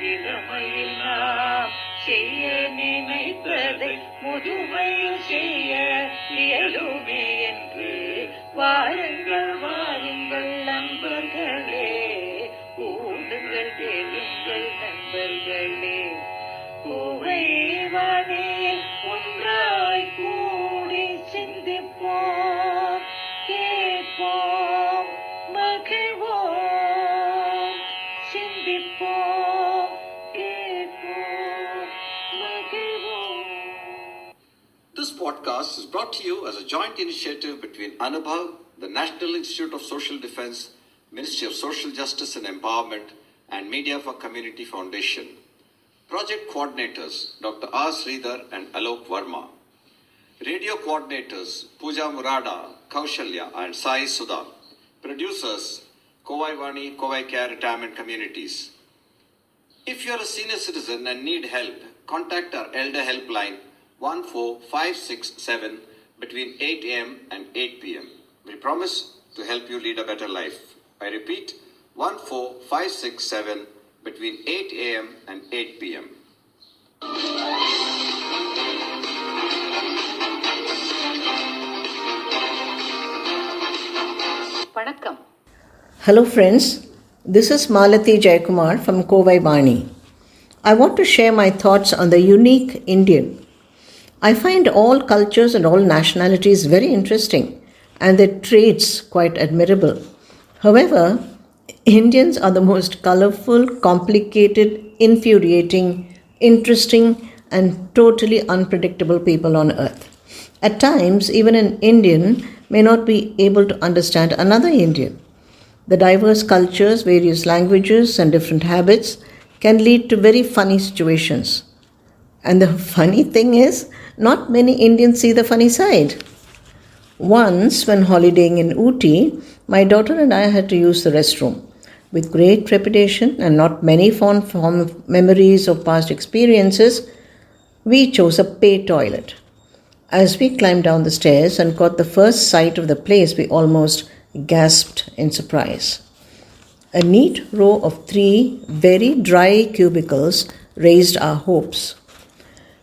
இளமையில் நாம் செய்ய நினைத்ததை முதுமையில் செய்ய இயலுமே என்று வாருங்கள் வாருங்கள் நண்பர்களே, கூடுங்கள் கேளுங்கள் நண்பர்களே. கோவைவானில் ஒன்றாய் கூடி சிந்திப்போம், கேட்போம், மகிழ்வோம். சிந்திப்போம், கேட்போம், மகிழ்வோம். This podcast is brought to you as a joint initiative between Anubhav, the National Institute of Social Defense, Ministry of Social Justice and Empowerment, and Media for Community Foundation. Project coordinators Dr. R. Sridhar and Alok Verma. Radio coordinators Pooja Murada, Kaushalya and Sai Sudha. Producers Covaicare Retirement Communities. If you are a senior citizen and need help, contact our Elder Helpline 14567 between 8 a.m. and 8 p.m. We promise to help you lead a better life. I repeat, 14567 between 8 a.m. and 8 p.m. வணக்கம். Hello friends, this is Malati Jayakumar from Covaicare. I want to share my thoughts on the unique Indian. I find all cultures and all nationalities very interesting and their traits quite admirable. However, Indians are the most colorful, complicated, infuriating, interesting and totally unpredictable people on earth. At times, even an Indian may not be able to understand another Indian. The diverse cultures, various languages and different habits can lead to very funny situations. And the funny thing is, not many Indians see the funny side. Once, when holidaying in Ooty, my daughter and I had to use the restroom. With great trepidation and not many fond memories of past experiences, we chose a pay toilet. As we climbed down the stairs and caught the first sight of the place, we almost gasped in surprise. A neat row of 3 very dry cubicles raised our hopes.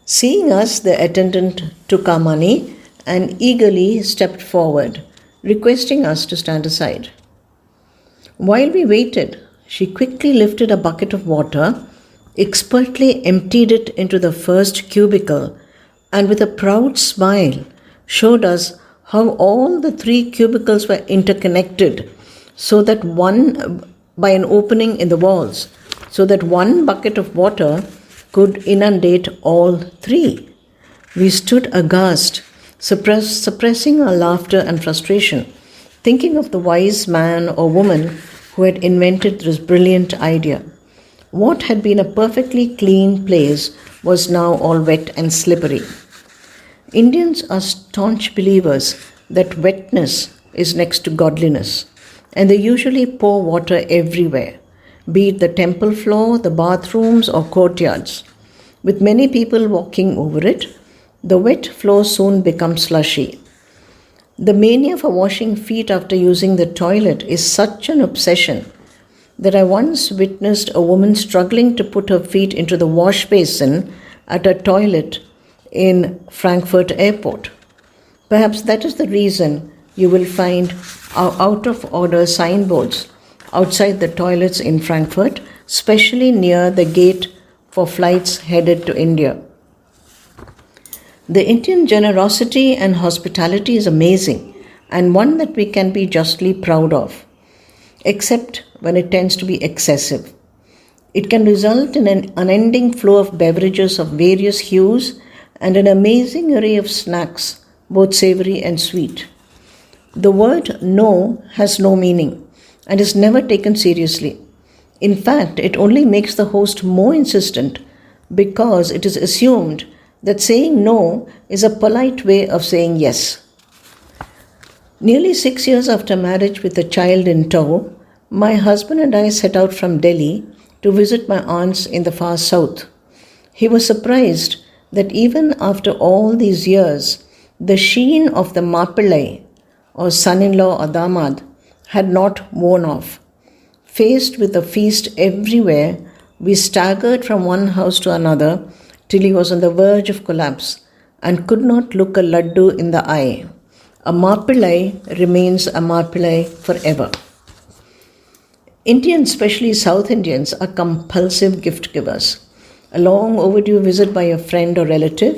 Seeing us, the attendant took our money and eagerly stepped forward, requesting us to stand aside. While we waited, she quickly lifted a bucket of water, expertly emptied it into the first cubicle, and with a proud smile showed us how all the 3 cubicles were interconnected so that by an opening in the walls, so that one bucket of water could inundate all 3. We stood aghast, suppressing our laughter and frustration, thinking of the wise man or woman who had invented this brilliant idea. What had been a perfectly clean place was now all wet and slippery. Indians are staunch believers that wetness is next to godliness, and they usually pour water everywhere, be it the temple floor, the bathrooms, or courtyards. With many people walking over it, the wet floor soon becomes slushy. The mania for washing feet after using the toilet is such an obsession that I once witnessed a woman struggling to put her feet into the wash basin at a toilet in Frankfurt Airport. Perhaps that is the reason you will find out-of-order signboards outside the toilets in Frankfurt, especially near the gate for flights headed to India. The Indian generosity and hospitality is amazing and one that we can be justly proud of, except when it tends to be excessive. It can result in an unending flow of beverages of various hues and an amazing array of snacks, both savory and sweet. The word no has no meaning and is never taken seriously. In fact, it only makes the host more insistent because it is assumed that saying no is a polite way of saying yes. Nearly 6 years after marriage with a child in tow, my husband and I set out from Delhi to visit my aunts in the far south. He was surprised that even after all these years, the sheen of the Mapillai, or son-in-law or damad, had not worn off. Faced with a feast everywhere, We staggered from one house to another till he was on the verge of collapse and could not look a laddu in the eye. A Mappillai remains a Mappillai forever. Indians, especially South Indians, are compulsive gift givers. A long overdue visit by a friend or relative,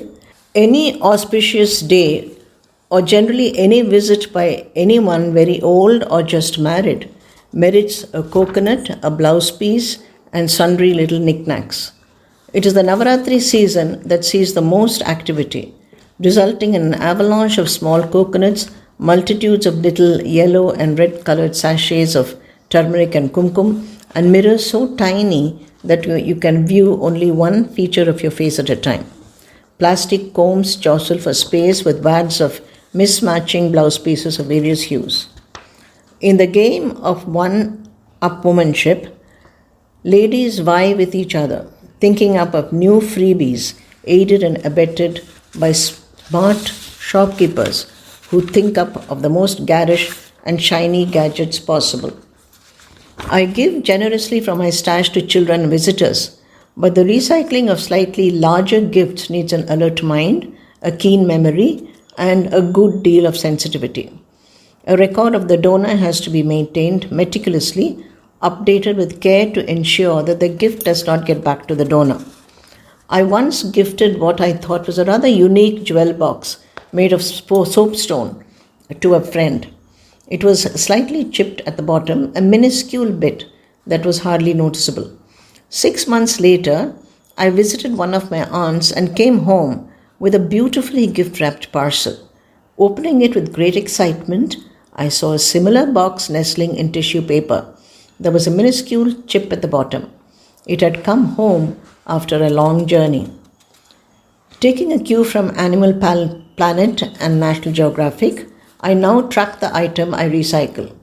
any auspicious day, or generally any visit by anyone very old or just married, merits a coconut, a blouse piece, and sundry little knickknacks. It is the Navaratri season that sees the most activity, resulting in an avalanche of small coconuts, multitudes of little yellow and red colored sachets of turmeric and kumkum, and mirrors so tiny that you can view only one feature of your face at a time. Plastic combs jostle for space with wads of mismatching blouse pieces of various hues. In the game of one-upwomanship, ladies vie with each other, thinking up of new freebies, aided and abetted by smart shopkeepers who think up of the most garish and shiny gadgets possible. I give generously from my stash to children and visitors, but the recycling of slightly larger gifts needs an alert mind, a keen memory, and a good deal of sensitivity. A record of the donor has to be maintained meticulously, updated with care to ensure that the gift does not get back to the donor. I once gifted what I thought was a rather unique jewel box made of soapstone to a friend. It was slightly chipped at the bottom, a minuscule bit that was hardly noticeable. 6 months later, I visited one of my aunts and came home with a beautifully gift-wrapped parcel. Opening it with great excitement, I saw a similar box nestling in tissue paper. There was a minuscule chip at the bottom. It had come home after a long journey. Taking a cue from Animal Planet and National Geographic, I now track the item I recycle.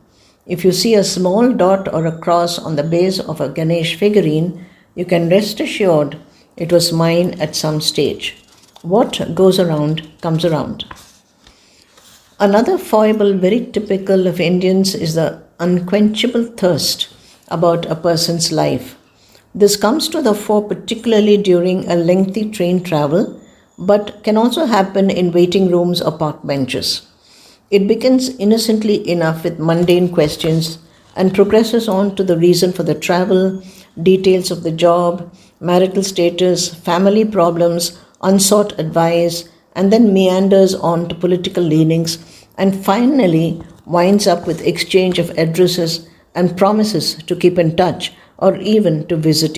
If you see a small dot or a cross on the base of a Ganesh figurine, you can rest assured it was mine at some stage. What goes around comes around. Another foible very typical of Indians is the unquenchable thirst about a person's life. This comes to the fore particularly during a lengthy train travel, but can also happen in waiting rooms or park benches. It begins innocently enough with mundane questions and progresses on to the reason for the travel, details of the job, marital status, family problems, unsought advice, and then meanders on to political leanings and finally winds up with exchange of addresses and promises to keep in touch or even to visit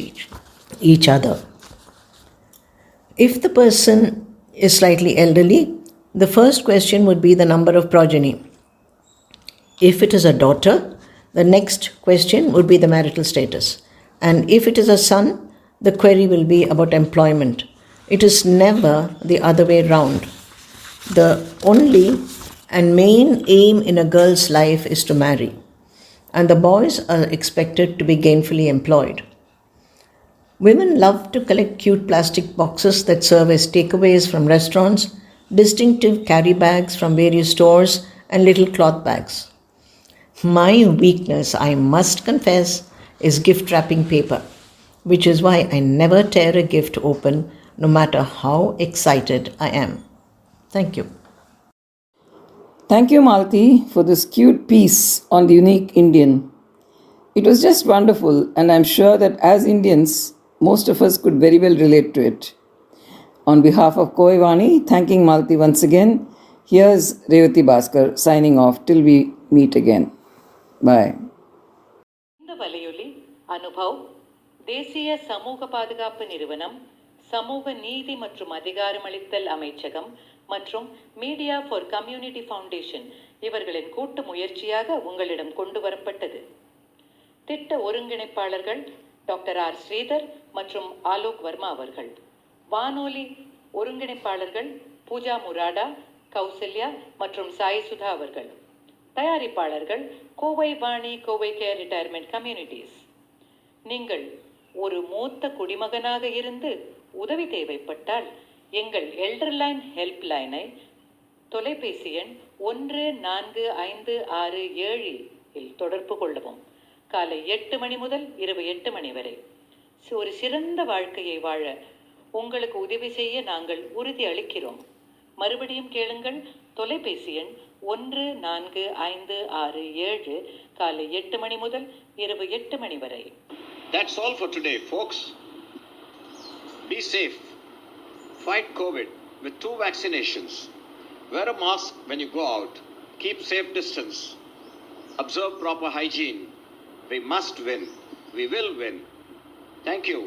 each other. If the person is slightly elderly, the first question would be the number of progeny. If it is a daughter, the next question would be the marital status. And if it is a son, the query will be about employment. It is never the other way round. The only and main aim in a girl's life is to marry, and the boys are expected to be gainfully employed. Women love to collect cute plastic boxes that serve as takeaways from restaurants, distinctive carry bags from various stores, and little cloth bags. My weakness, I must confess, is gift wrapping paper, which is why I never tear a gift open, no matter how excited I am. Thank you. Thank you, Malti, for this cute piece on the unique Indian. It was just wonderful, and I'm sure that as Indians, most of us could very well relate to it. On behalf of Covaicare, thanking Malti once again, here's Revati Bhaskar signing off till we meet again. Bye. இந்த வலையொலி அனுபவ், தேசிய சமூக பாதுகாப்பு நிறுவனம், சமூக நீதி மற்றும் அதிகாரமளித்தல் அமைச்சகம் மற்றும் மீடியா ஃபார் கம்யூனிட்டி ஃபவுண்டேஷன் இவர்களின் கூட்டு முயற்சியாக உங்களிடம் கொண்டு வரப்பட்டது. திட்ட ஒருங்கிணைப்பாளர்கள் டாக்டர் ஆர் ஸ்ரீதர் மற்றும் ஆலோக் வர்மா அவர்கள். வானொலி ஒருங்கிணைப்பாளர்கள் பூஜா முராடா, கௌசல்யா மற்றும் சாய் சுதா அவர்கள். தயாரிப்பாளர்கள் கோவை வாணி, கோவைகேர் ரிட்டையர்மெண்ட் கம்யூனிட்டிஸ். நீங்கள் ஒரு மூத்த குடிமகனாக இருந்து உதவி தேவைப்பட்டால் எங்கள் எல்டர்லைன் ஹெல்ப்லைனை தொலைபேசி எண் 145667 இல் தொடர்பு கொள்ளவும். காலை 8 மணி முதல் இரவு 8 மணி வரை. ஒரு சிறந்த வாழ்க்கையை வாழ உங்களுக்கு உதவி செய்ய நாங்கள் உறுதி அளிக்கிறோம். மறுபடியும் கேளுங்கள். தொலைபேசி எண் 145667 காலை 8 மணி முதல் இரவு 8 மணி வரை. That's all for today, folks. Be safe. Fight COVID with 2 vaccinations. Wear a mask when you go out. Keep safe distance. Observe proper hygiene. We must win. We will win. Thank you.